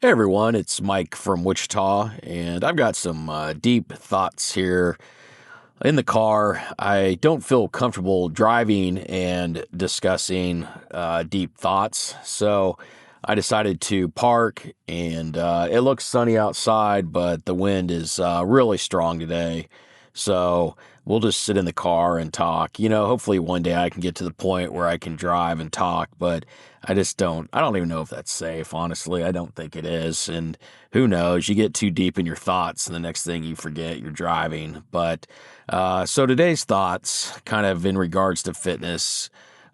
Hey everyone, it's Mike from Wichita, and I've got some deep thoughts here in the car. I don't feel comfortable driving and discussing deep thoughts, so I decided to park. And it looks sunny outside, but the wind is really strong today. So we'll just sit in the car and talk. Hopefully one day I can get to the point where I can drive and talk, but I just don't. I don't even know if that's safe, honestly. I don't think it is. And who knows? You get too deep in your thoughts, and the next thing you forget, you're driving. But so today's thoughts, kind of in regards to fitness.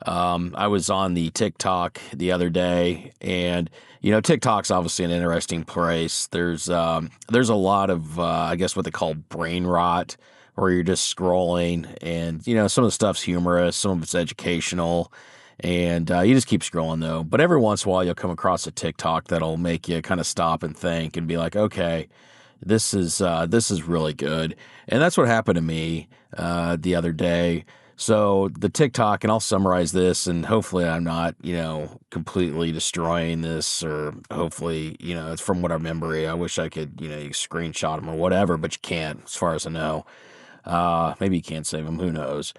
I was on the TikTok the other day, and TikTok's obviously an interesting place. There's a lot of I guess what they call brain rot, where you're just scrolling, and some of the stuff's humorous, some of it's educational, and you just keep scrolling though. But every once in a while, you'll come across a TikTok that'll make you kind of stop and think and be like, okay, this is really good. And that's what happened to me the other day. So the TikTok, and I'll summarize this, and hopefully I'm not, completely destroying this, or hopefully, it's from what I remember. I wish I could, you screenshot them or whatever, but you can't, as far as I know. Maybe you can't save them. Who knows?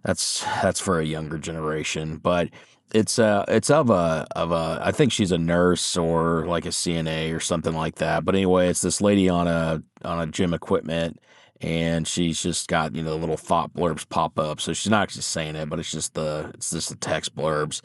That's for a younger generation, but it's of a I think she's a nurse or like a CNA or something like that. But anyway, it's this lady on a gym equipment, and she's just got little thought blurbs pop up. So she's not actually saying it, but it's just the text blurbs.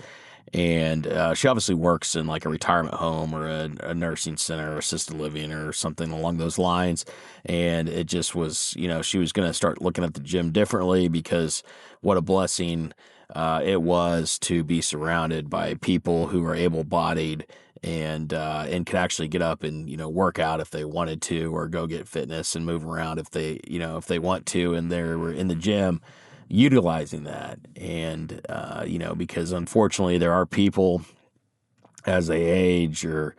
And she obviously works in like a retirement home or a nursing center or assisted living or something along those lines. And it just was, she was going to start looking at the gym differently, because what a blessing it was to be surrounded by people who are able-bodied and could actually get up and work out if they wanted to, or go get fitness and move around if they want to, and they were in the gym utilizing that. And because unfortunately there are people as they age, or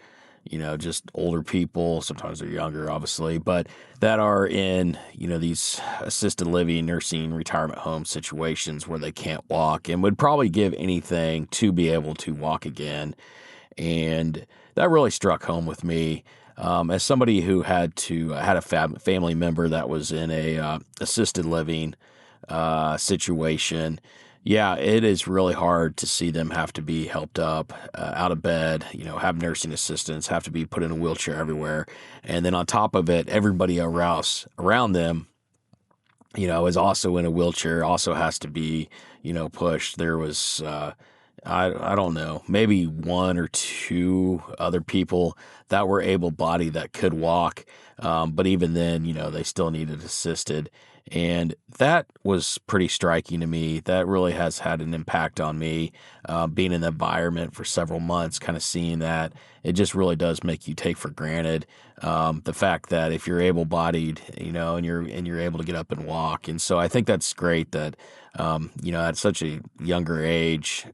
just older people, sometimes they're younger obviously, but that are in these assisted living, nursing, retirement home situations where they can't walk and would probably give anything to be able to walk again. And that really struck home with me, as somebody who had a family member that was in a assisted living situation. Yeah, it is really hard to see them have to be helped up out of bed, have nursing assistants, have to be put in a wheelchair everywhere. And then on top of it, everybody around them, is also in a wheelchair, also has to be, pushed. There was, I don't know, maybe one or two other people that were able-bodied that could walk. But even then, they still needed assisted. And that was pretty striking to me. That really has had an impact on me, being in the environment for several months, kind of seeing that. It just really does make you take for granted the fact that if you're able-bodied, and you're able to get up and walk. And so I think that's great that at such a younger age,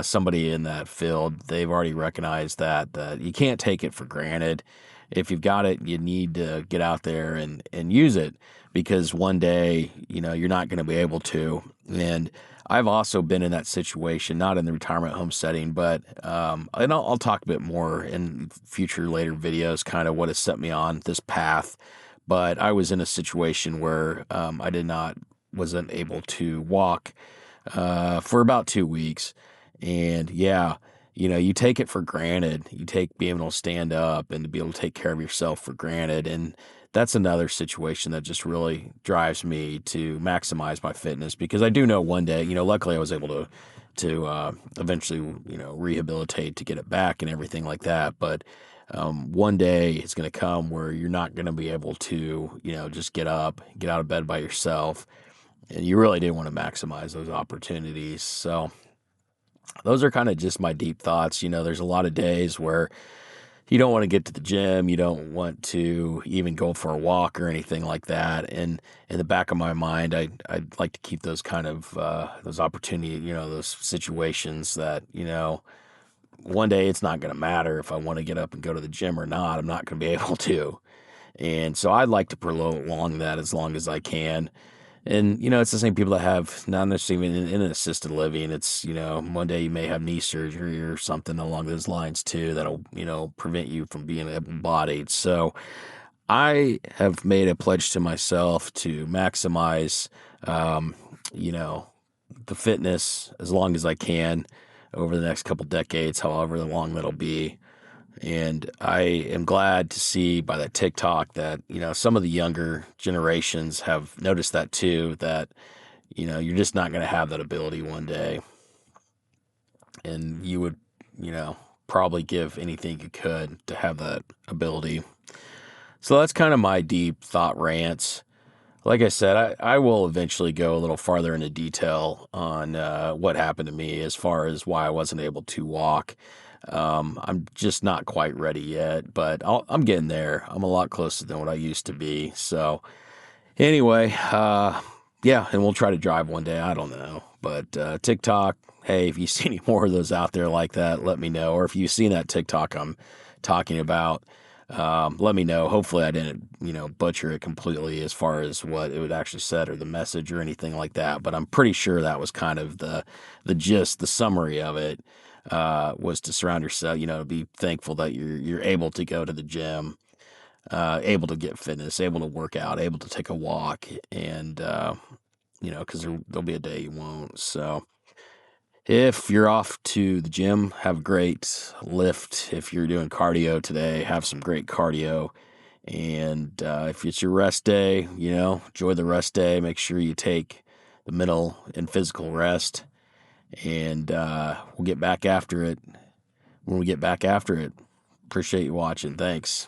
somebody in that field, they've already recognized that you can't take it for granted. If you've got it, you need to get out there and use it, because one day, you're not going to be able to. And I've also been in that situation, not in the retirement home setting, but and I'll talk a bit more in future later videos, kind of what has set me on this path. But I was in a situation where wasn't able to walk for about 2 weeks. And yeah, you take it for granted. You take being able to stand up and to be able to take care of yourself for granted. And that's another situation that just really drives me to maximize my fitness, because I do know one day, luckily I was able to eventually, rehabilitate to get it back and everything like that. But one day it's going to come where you're not going to be able to, just get up, get out of bed by yourself. And you really do want to maximize those opportunities. So those are kind of just my deep thoughts. There's a lot of days where you don't want to get to the gym. You don't want to even go for a walk or anything like that. And in the back of my mind, I'd like to keep those kind of, those opportunity, those situations that, one day it's not going to matter if I want to get up and go to the gym or not. I'm not going to be able to. And so I'd like to prolong that as long as I can. And, it's the same people that have not necessarily even in an assisted living. It's, one day you may have knee surgery or something along those lines too that'll, prevent you from being able-bodied. So I have made a pledge to myself to maximize, um, you know, the fitness as long as I can over the next couple decades, however long that'll be. And I am glad to see by that TikTok that, some of the younger generations have noticed that too, that, you're just not going to have that ability one day. And you would, you know, probably give anything you could to have that ability. So that's kind of my deep thought rants. Like I said, I will eventually go a little farther into detail on what happened to me as far as why I wasn't able to walk. I'm just not quite ready yet, but I'm getting there. I'm a lot closer than what I used to be. So anyway, yeah, and we'll try to drive one day. I don't know, but TikTok. Hey, if you see any more of those out there like that, let me know. Or if you've seen that TikTok I'm talking about, let me know. Hopefully, I didn't, butcher it completely as far as what it would actually said or the message or anything like that. But I'm pretty sure that was kind of the gist, the summary of it. Was to surround yourself, be thankful that you're able to go to the gym, able to get fitness, able to work out, able to take a walk, and because there'll be a day you won't. So if you're off to the gym, have a great lift. If you're doing cardio today, have some great cardio. And if it's your rest day, enjoy the rest day. Make sure you take the mental and physical rest, and we'll get back after it when we get back after it. Appreciate you watching. Thanks.